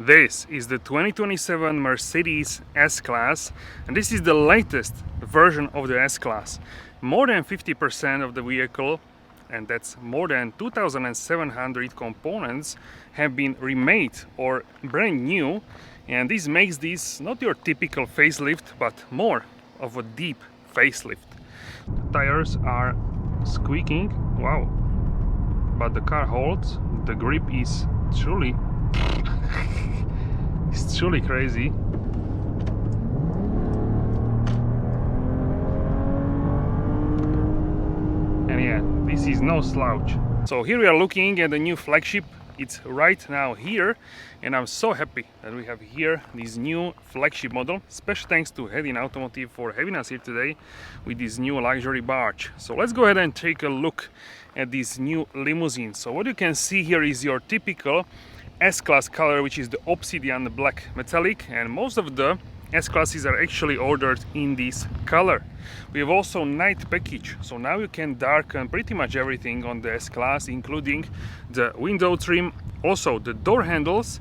This is the 2027 Mercedes S-Class, and this is the latest version of the S-Class. More than 50% of the vehicle, and that's more than 2,700 components, have been remade or brand new, and this makes this not your typical facelift, but more of a deep facelift. The tires are squeaking, wow, but the car holds. The grip is truly it's truly crazy. And yeah, this is no slouch. So here we are looking at the new flagship. It's right now here, and I'm so happy that we have here this new flagship model. Special thanks to Head in Automotive for having us here today with this new luxury barge. So let's go ahead and take a look at this new limousine. So what you can see here is your typical S-Class color, which is the Obsidian Black metallic, and most of the S-Classes are actually ordered in this color. We have also night package, so now you can darken pretty much everything on the S-Class, including the window trim, also the door handles,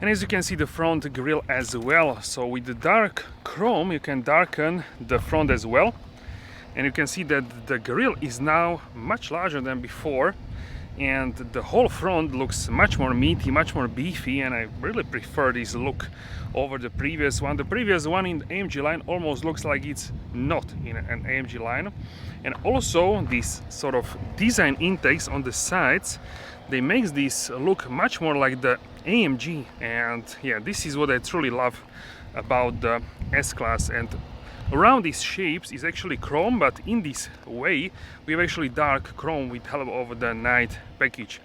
and as you can see the front grille as well. So with the dark chrome you can darken the front as well, and you can see that the grille is now much larger than before, and the whole front looks much more meaty, much more beefy, and I really prefer this look over the previous one. The previous one in the AMG line almost looks like it's not in an AMG line. And also these sort of design intakes on the sides, they make this look much more like the AMG, and yeah, this is what I truly love about the S-Class. And around these shapes is actually chrome, but in this way we have actually dark chrome with help of the night package.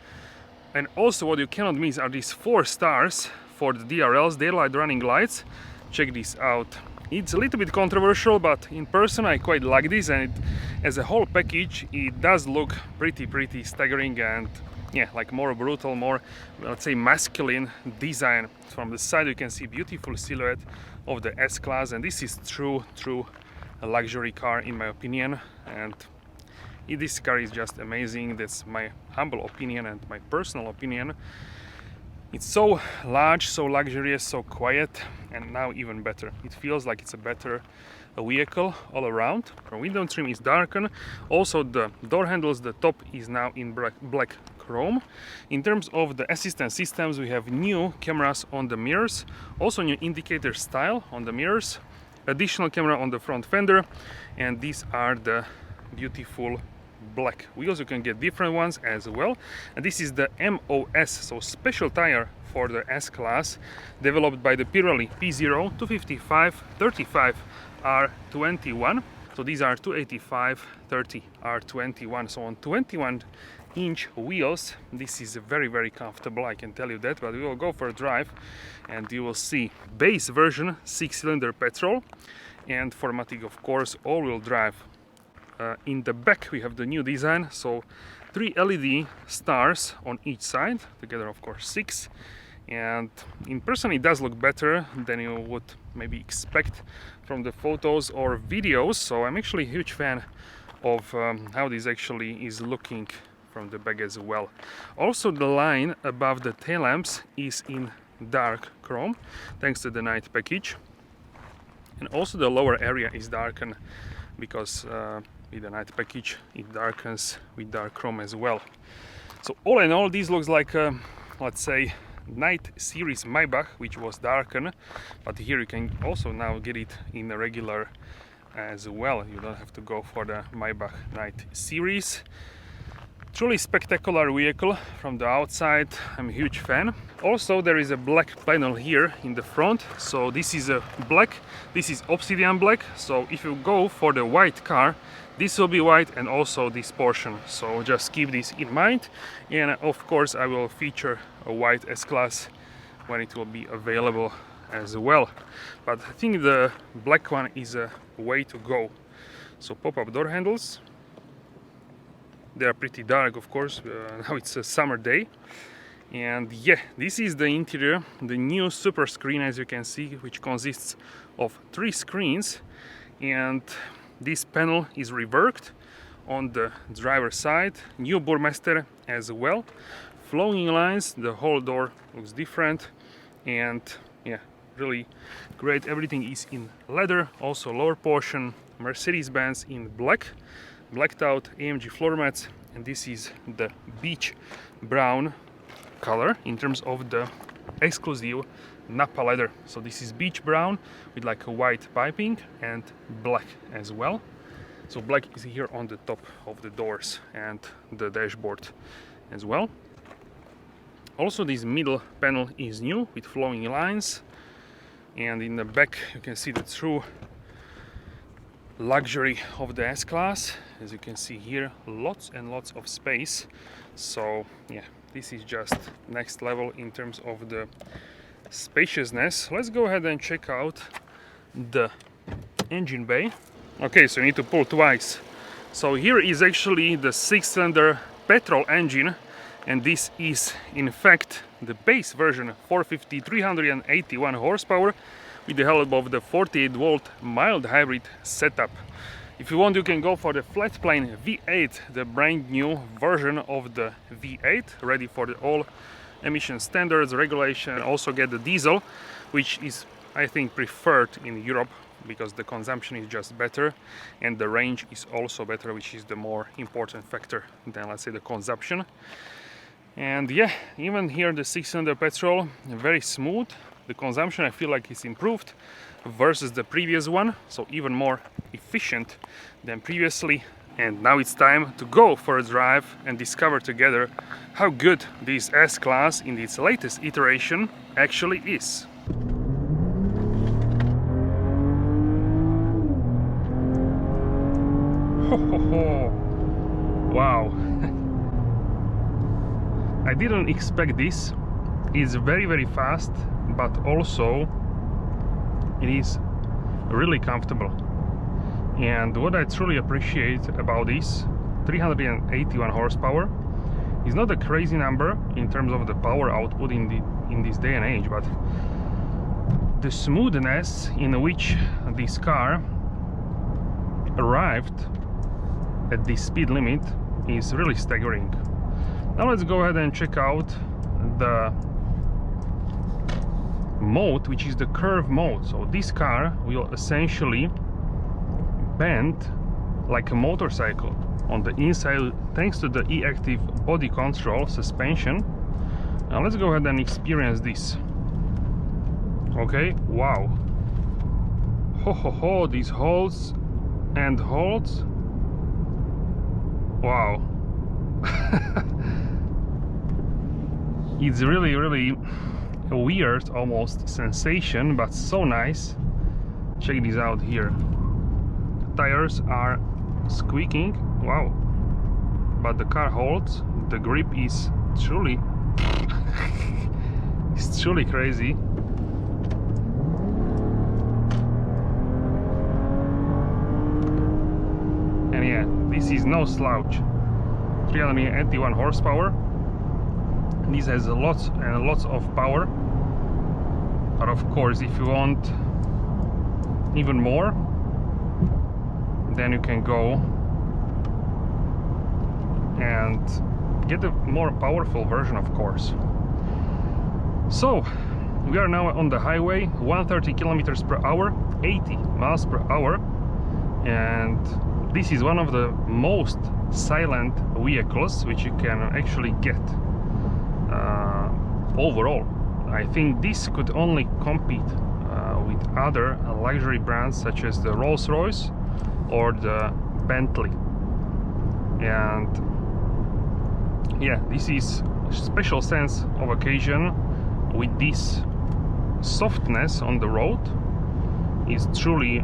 And also what you cannot miss are these 4 stars for the DRLs, daylight running lights. Check this out. It's a little bit controversial, but in person I quite like this, and as a whole package it does look pretty staggering, and yeah, like more brutal, more, let's say, masculine design. From the side you can see beautiful silhouette of the S-Class, and this is true a luxury car in my opinion, and this car is just amazing. That's my humble opinion and my personal opinion. It's so large, so luxurious, so quiet, and now even better. It feels like it's a better vehicle all around. The window trim is darkened. Also the door handles, the top is now in black chrome. In terms of the assistance systems, we have new cameras on the mirrors, also new indicator style on the mirrors, additional camera on the front fender, and these are the beautiful black wheels. You can get different ones as well, and this is the MOS, so special tire for the S-Class, developed by the Pirelli P0 255 35 R21. So these are 285 30 R21. So on 21-inch wheels, this is very comfortable, I can tell you that. But we will go for a drive and you will see base version 6-cylinder petrol, and Formatic, of course, all-wheel drive. In the back we have the new design, so 3 LED stars on each side, together of course 6, and in person it does look better than you would maybe expect from the photos or videos. So I'm actually a huge fan of how this actually is looking from the back as well. Also the line above the tail lamps is in dark chrome thanks to the night package, and also the lower area is darkened because with the night package it darkens with dark chrome as well. So all in all, this looks like let's say night series Maybach, which was darkened, but here you can also now get it in the regular as well. You don't have to go for the Maybach night series. Truly spectacular vehicle from the outside. I'm a huge fan. Also there is a black panel here in the front, so this is a black, this is Obsidian Black. So if you go for the white car, this will be white, and also this portion, so just keep this in mind. And of course I will feature a white S-Class when it will be available as well, but I think the black one is a way to go. So pop-up door handles, they are pretty dark, of course. Now it's a summer day, and yeah, this is the interior, the new Superscreen, as you can see, which consists of 3 screens, and this panel is reworked on the driver's side. New Burmester as well. Flowing lines, the whole door looks different, and yeah, really great. Everything is in leather. Also lower portion Mercedes-Benz in black, blacked out AMG floor mats, and this is the Beech Brown color in terms of the exclusive Nappa Leather. So this is Beech Brown with like a white piping and black as well. So black is here on the top of the doors and the dashboard as well. Also this middle panel is new with flowing lines, and in the back you can see the true luxury of the S-Class. As you can see here, lots and lots of space. So yeah, this is just next level in terms of the spaciousness. Let's go ahead and check out the engine bay. Okay, so you need to pull twice. So here is actually the 6-cylinder petrol engine, and this is in fact the base version 450 381 horsepower with the help of the 48-volt mild hybrid setup. If you want, you can go for the flat plane V8, the brand new version of the V8, ready for the all emission standards, regulation, and also get the diesel, which is I think preferred in Europe because the consumption is just better and the range is also better, which is the more important factor than, let's say, the consumption. And yeah, even here the 6-cylinder petrol, very smooth. The consumption I feel like is improved versus the previous one, so even more efficient than previously. And now it's time to go for a drive and discover together how good this S-Class in its latest iteration actually is. Ho, ho, ho. Wow. I didn't expect this. It's very fast, but also it is really comfortable. And what I truly appreciate about this 381 horsepower is not a crazy number in terms of the power output in this day and age, but the smoothness in which this car arrived at this speed limit is really staggering. Now let's go ahead and check out the mode, which is the curve mode. So this car will essentially bend like a motorcycle on the inside thanks to the e-active body control suspension. Now let's go ahead and experience this. Okay, wow. Ho ho ho, these holds and holds. Wow. It's really a weird almost sensation, but so nice. Check this out here. Tires are squeaking, wow, but the car holds. The grip is truly it's truly crazy. And yeah, this is no slouch. 381 horsepower. This has lots and lots of power, but of course if you want even more, then you can go and get a more powerful version, of course. So we are now on the highway, 130 kilometers per hour, 80 miles per hour, and this is one of the most silent vehicles which you can actually get. Overall, I think this could only compete with other luxury brands such as the Rolls-Royce or the Bentley. And yeah, this is a special sense of occasion with this softness on the road is truly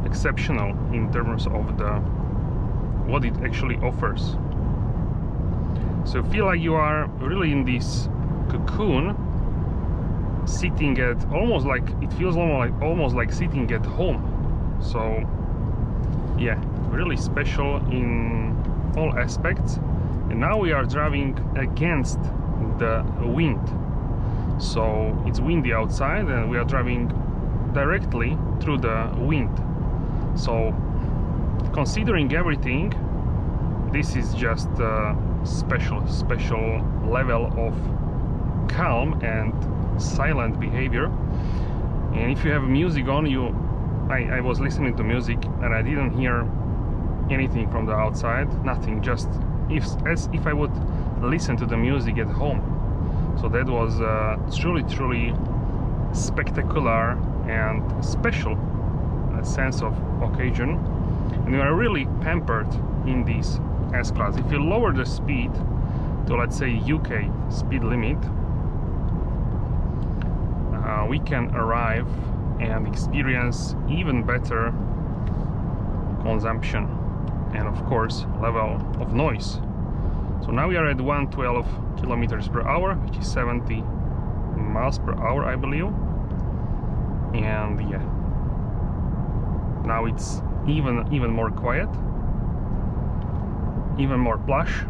exceptional in terms of the what it actually offers. So feel like you are really in this cocoon, sitting at almost like, it feels almost like sitting at home. So yeah, really special in all aspects. And now we are driving against the wind, so it's windy outside and we are driving directly through the wind. So considering everything, this is just a special level of calm and silent behavior. And if you have music on, I was listening to music and I didn't hear anything from the outside, nothing, just as if I would listen to the music at home. So that was truly spectacular and special sense of occasion, and we are really pampered in this S-Class. If you lower the speed to, let's say, UK speed limit, we can arrive and experience even better consumption and of course level of noise. So now we are at 112 kilometers per hour, which is 70 miles per hour, I believe. And yeah, now it's even more quiet, even more plush.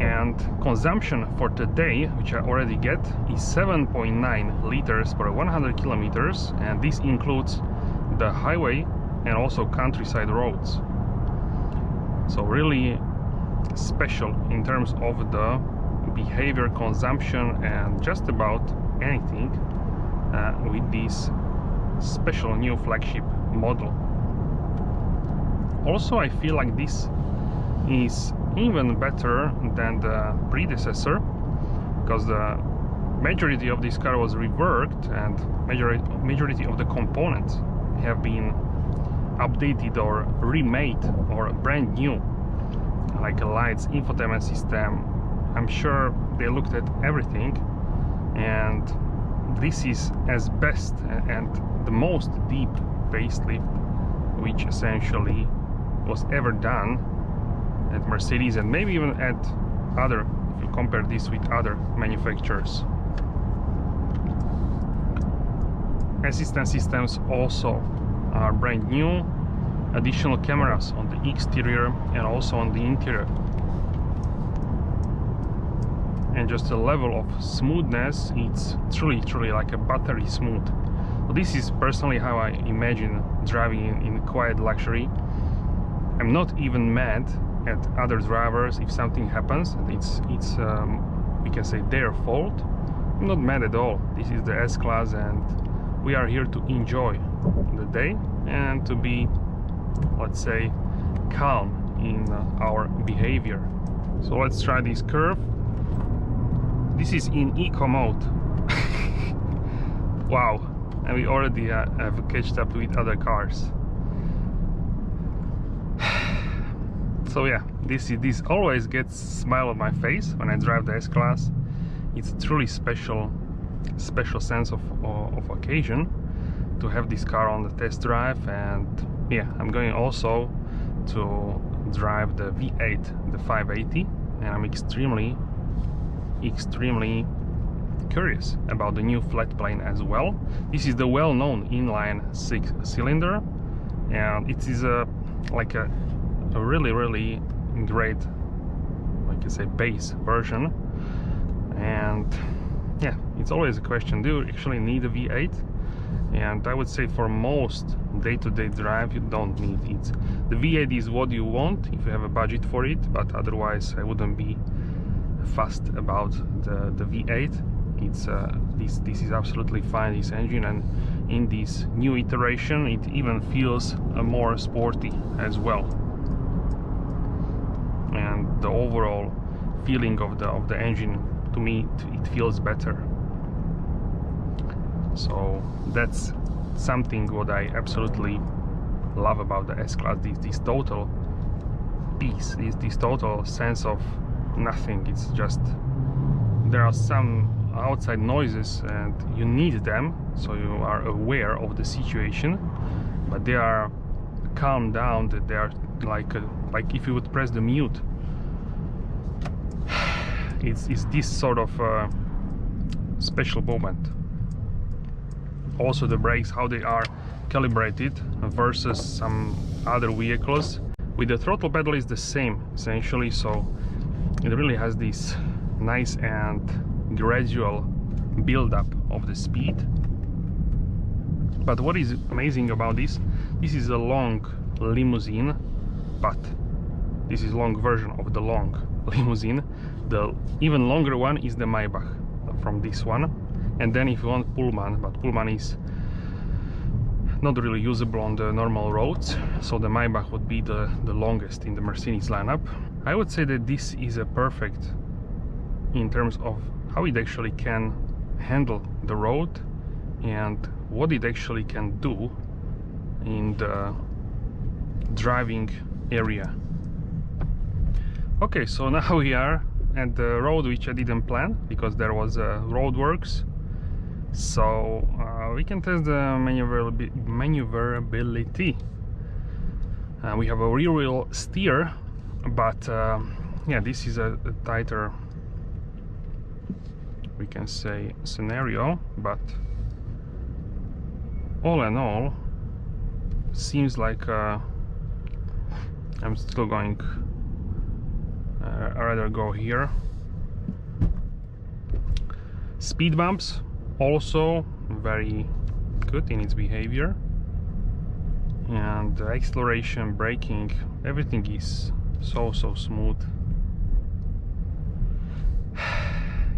And consumption for today, which I already get, is 7.9 liters per 100 kilometers, and this includes the highway and also countryside roads. So really special in terms of the behavior, consumption, and just about anything with this special new flagship model. Also, I feel like this is even better than the predecessor, because the majority of this car was reworked and majority of the components have been updated or remade or brand new, like lights, infotainment system. I'm sure they looked at everything, and this is as best and the most deep facelift which essentially was ever done at Mercedes, and maybe even at other, if you compare this with other manufacturers. Assistance systems also are brand new, additional cameras on the exterior and also on the interior, and just the level of smoothness, it's truly like a buttery smooth. So this is personally how I imagine driving in quiet luxury. I'm not even mad at other drivers if something happens. It's we can say their fault. I'm not mad at all. This is the S-Class, and we are here to enjoy the day and to be, let's say, calm in our behavior. So let's try this curve. This is in eco mode. Wow, and we already have catched up with other cars. So yeah, this always gets a smile on my face when I drive the S-Class. It's a truly special sense of occasion to have this car on the test drive. And yeah, I'm going also to drive the V8, the 580, and I'm extremely curious about the new flat plane as well. This is the well-known inline 6-cylinder, and it is like a really great, like I say, base version. And yeah, it's always a question, do you actually need a V8? And I would say for most day-to-day drive you don't need it. The V8 is what you want if you have a budget for it, but otherwise I wouldn't be fussed about the V8. It's this is absolutely fine, this engine, and in this new iteration it even feels more sporty as well. And the overall feeling of the engine, to me, it feels better. So that's something what I absolutely love about the S-Class, this total peace, this total sense of nothing. It's just, there are some outside noises and you need them, so you are aware of the situation, but they are calmed down. They are like if you would press the mute, it's this sort of special moment. Also the brakes, how they are calibrated versus some other vehicles. With the throttle pedal is the same essentially, so it really has this nice and gradual build-up of the speed. But what is amazing about this is a long limousine, but this is long version of the long limousine. The even longer one is the Maybach, the from this one. And then if you want Pullman, but Pullman is not really usable on the normal roads, so the Maybach would be the longest in the Mercedes lineup. I would say that this is a perfect in terms of how it actually can handle the road and what it actually can do in the driving area. Okay, so now we are at the road which I didn't plan because there was road works, so we can test the maneuverability. We have a rear wheel steer, but yeah, this is a tighter, we can say, scenario, but all in all seems like I'm still going, I'd rather go here. Speed bumps also very good in its behavior, and acceleration, braking, everything is so smooth.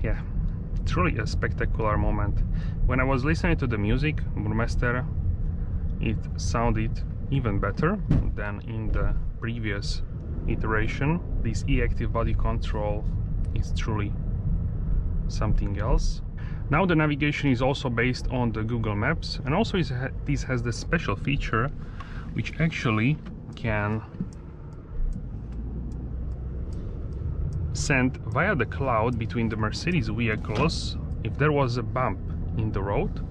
Yeah, it's really a spectacular moment. When I was listening to the music, Burmester, it sounded even better than in the previous iteration. This e-active body control is truly something else. Now the navigation is also based on the Google Maps, and also this has the special feature which actually can send via the cloud between the Mercedes vehicles if there was a bump in the road,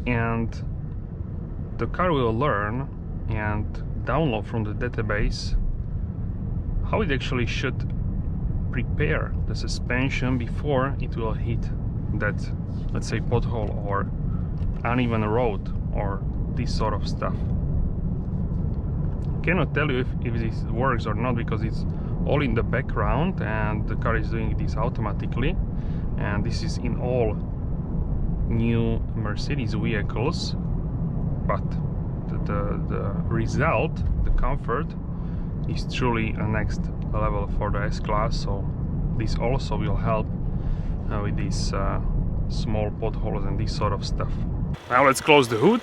and the car will learn and download from the database how it actually should prepare the suspension before it will hit that, let's say, pothole or uneven road or this sort of stuff. Cannot tell you if this works or not because it's all in the background and the car is doing this automatically, and this is in all new Mercedes vehicles, but the result, the comfort, is truly a next level for the S-Class, so this also will help with these small potholes and this sort of stuff. Now let's close the hood.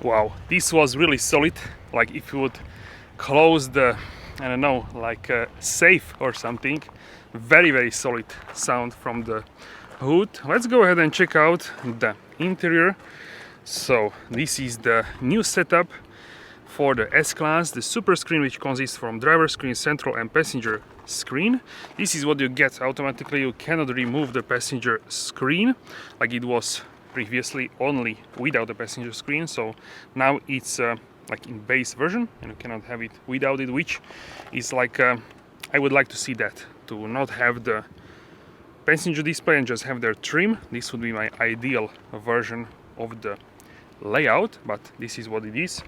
Wow, this was really solid. Like if you would close the, I don't know, like a safe or something, very solid sound from the hood. Let's go ahead and check out the interior. So this is the new setup for the S-Class, the Superscreen, which consists from driver screen, central and passenger screen. This is what you get automatically. You cannot remove the passenger screen like it was previously, only without the passenger screen. So now it's like in base version, and you cannot have it without it, which is like I would like to see that, to not have the passenger display and just have their trim. This would be my ideal version of the layout, but this is what it is.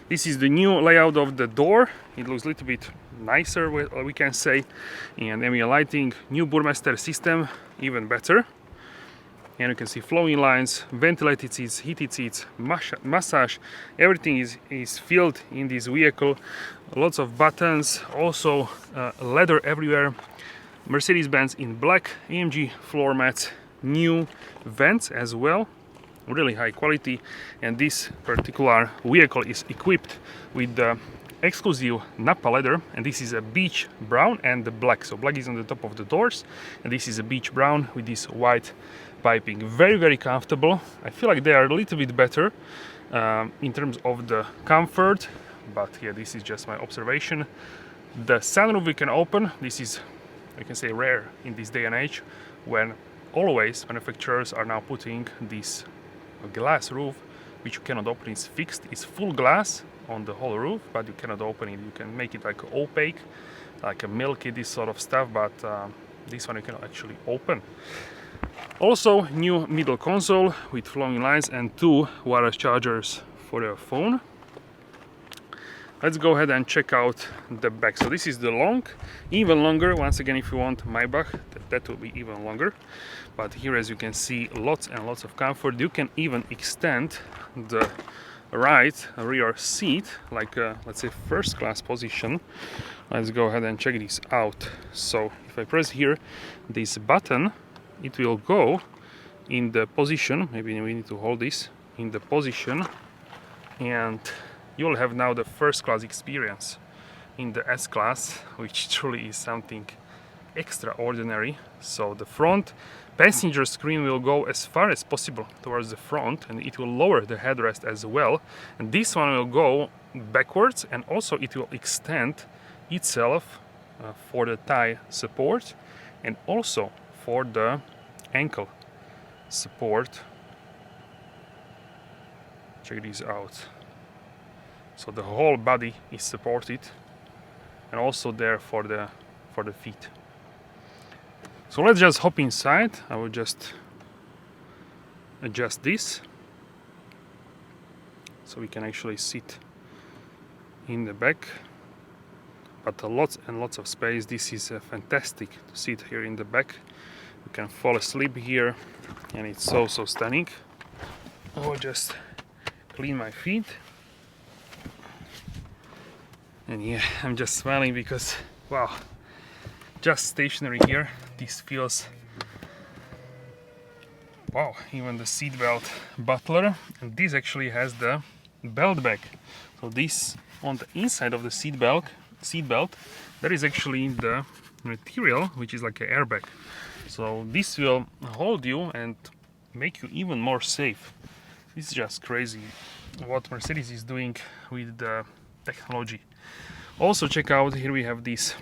This is the new layout of the door. It looks a little bit nicer, we can say, and ambient lighting, new Burmester system, even better. And you can see flowing lines, ventilated seats, heated seats, massage, everything is filled in this vehicle. Lots of buttons, also leather everywhere. Mercedes-Benz in black, AMG floor mats, new vents as well, really high quality. And this particular vehicle is equipped with the exclusive Nappa Leather, and this is a Beech Brown and the black. So black is on the top of the doors, and this is a Beech Brown with this white piping. Very comfortable. I feel like they are a little bit better in terms of the comfort, but yeah, this is just my observation. The sunroof we can open. This is, I can say, rare in this day and age, when always manufacturers are now putting this glass roof, which you cannot open. It's fixed, it's full glass on the whole roof, but you cannot open it. You can make it like opaque, like a milky, this sort of stuff, but this one you can actually open. Also, new middle console with flowing lines and 2 wireless chargers for your phone. Let's go ahead and check out the back. So this is the long, even longer. Once again, if you want Maybach, that will be even longer. But here, as you can see, lots and lots of comfort. You can even extend the right rear seat, like let's say first class position. Let's go ahead and check this out. So if I press here this button, it will go in the position. Maybe we need to hold this in the position, and you'll have now the first class experience in the S class, which truly is something extraordinary. So the front passenger screen will go as far as possible towards the front, and it will lower the headrest as well, and this one will go backwards, and also it will extend itself for the thigh support and also for the ankle support. Check this out. So the whole body is supported, and also there for the feet. So let's just hop inside. I will just adjust this so we can actually sit in the back, but lots and lots of space. This is fantastic to sit here in the back. You can fall asleep here, and it's so stunning. I will just clean my feet, and yeah, I'm just smiling because wow, just stationary here, this feels wow. Even the seat belt butler, and this actually has the belt bag. So this on the inside of the seat belt there is actually the material which is like an airbag. So this will hold you and make you even more safe. This is just crazy what Mercedes is doing with the technology. Also check out, here we have these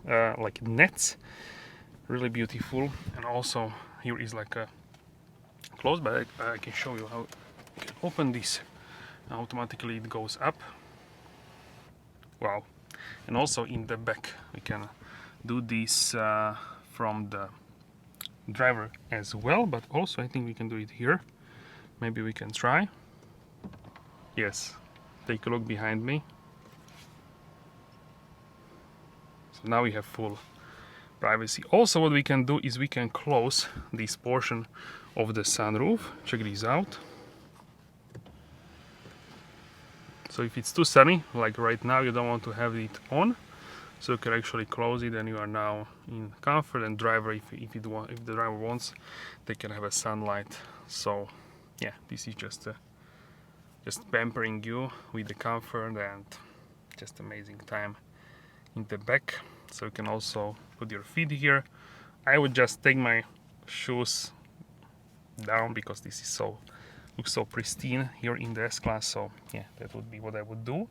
like nets, really beautiful, and also here is like a close bag. I can show you how you can open this. Automatically it goes up. Wow. And also in the back we can do this from the driver as well, but also I think we can do it here. Maybe we can try. Yes, take a look behind me. So now we have full privacy. Also what we can do is we can close this portion of the sunroof. Check this out. So if it's too sunny, like right now, you don't want to have it on, so you can actually close it, and you are now in comfort. And driver, if the driver wants, they can have a sunlight. So yeah, this is just pampering you with the comfort and just amazing time in the back. So you can also put your feet here. I would just take my shoes down because this is looks so pristine here in the S class. So yeah, that would be what I would do.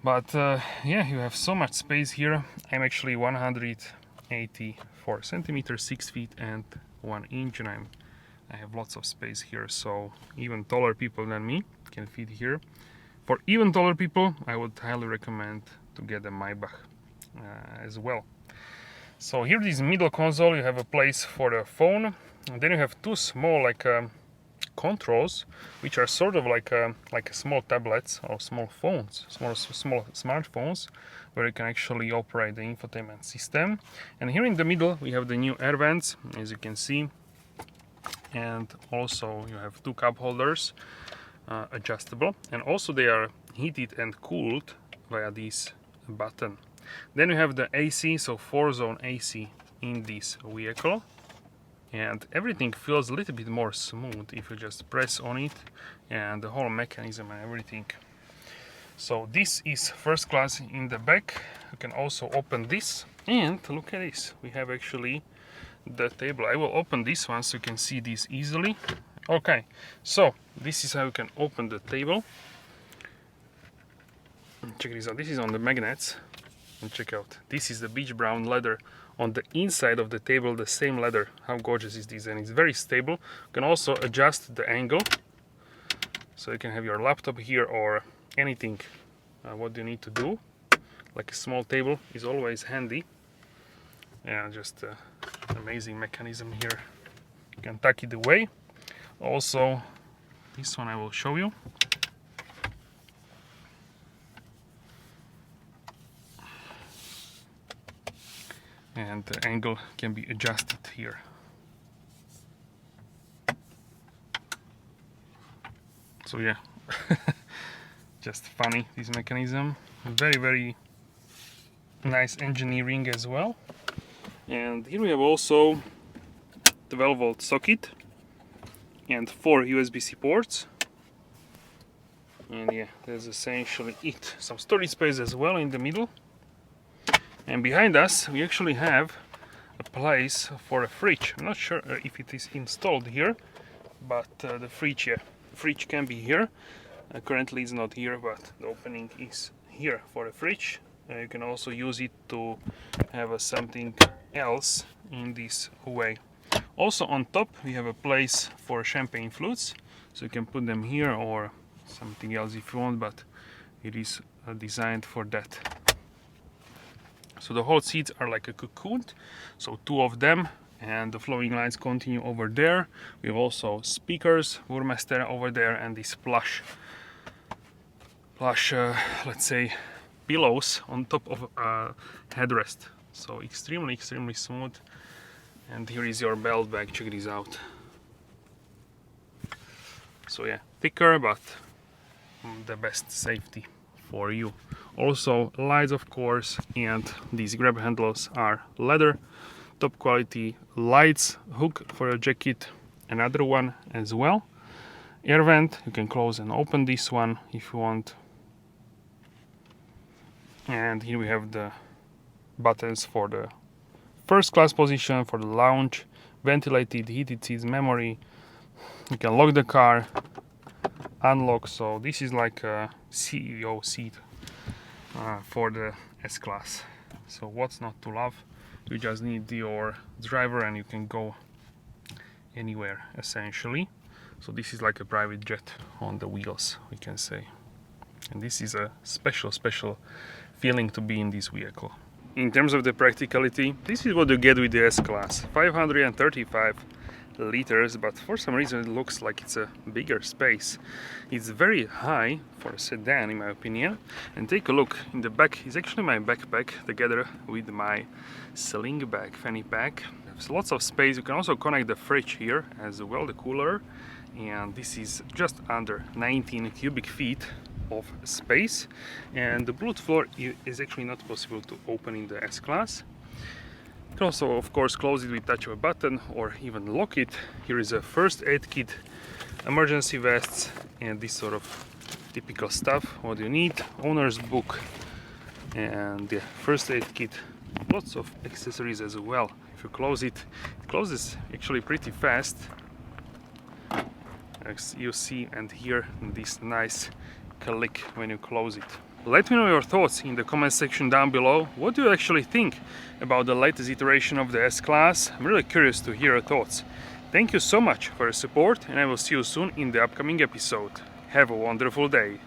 But yeah, you have so much space here. I'm actually 184 centimeters, 6 feet and 1 inch, and I have lots of space here, so even taller people than me can fit here. For even taller people, I would highly recommend to get a Maybach as well. So here, this middle console, you have a place for the phone, and then you have two small like controls, which are sort of like small tablets or small phones, small smartphones, where you can actually operate the infotainment system. And here in the middle we have the new air vents, as you can see, and also you have two cup holders, adjustable, and also they are heated and cooled via this button. Then you have the AC, so 4-zone AC in this vehicle. And everything feels a little bit more smooth if you just press on it, and the whole mechanism and everything. So this is first class in the back. You can also open this, and look at this. We have actually the table. I will open this one so you can see this easily. Okay, so this is how you can open the table. Check this out. This is on the magnets. And check out. This is the Beech Brown leather on the inside of the table, the same leather. How gorgeous is this? And it's very stable. You can also adjust the angle, so you can have your laptop here or anything what you need to do. Like a small table is always handy. Yeah, just amazing mechanism here. You can tuck it away. Also, this one I will show you. And the angle can be adjusted here. So yeah, Just funny, this mechanism. Very nice engineering as well. And here we have also 12-volt socket and 4 USB-C ports. And yeah, that's essentially it. Some storage space as well in the middle. And behind us we actually have a place for a fridge. I'm not sure if it is installed here, but the fridge, yeah, fridge can be here. Currently it's not here, but the opening is here for a fridge. You can also use it to have something else in this way. Also on top we have a place for champagne flutes, so you can put them here or something else if you want, but it is designed for that. So the whole seats are like a cocoon, so 2 of them, and the flowing lines continue over there. We have also speakers, Burmester over there, and this plush let's say pillows on top of headrest. So extremely smooth. And here is your belt bag, check this out. So yeah, thicker, but the best safety for you. Also lights, of course, and these grab handles are leather, top quality lights, hook for a jacket, another one as well. Air vent, you can close and open this one if you want. And here we have the buttons for the first class position, for the lounge, ventilated, heated seats, memory. You can lock the car, unlock, so this is like a CEO seat for the S-Class. So what's not to love? You just need your driver and you can go anywhere essentially. So this is like a private jet on the wheels, we can say. And this is a special feeling to be in this vehicle. In terms of the practicality, this is what you get with the S-Class. 535 liters, but for some reason it looks like it's a bigger space. It's very high for a sedan in my opinion. And take a look, in the back is actually my backpack together with my sling bag, fanny pack. There's lots of space. You can also connect the fridge here as well, the cooler. And this is just under 19 cubic feet of space, and the Bluetooth floor is actually not possible to open in the S-Class. You can also of course close it with touch of a button or even lock it. Here is a first aid kit, emergency vests, and this sort of typical stuff what you need, owner's book, and the first aid kit. Lots of accessories as well. If you close it, it closes actually pretty fast, as you see and hear this nice click when you close it. Let me know your thoughts in the comment section down below. What do you actually think about the latest iteration of the S-Class? I'm really curious to hear your thoughts. Thank you so much for your support, and I will see you soon in the upcoming episode. Have a wonderful day.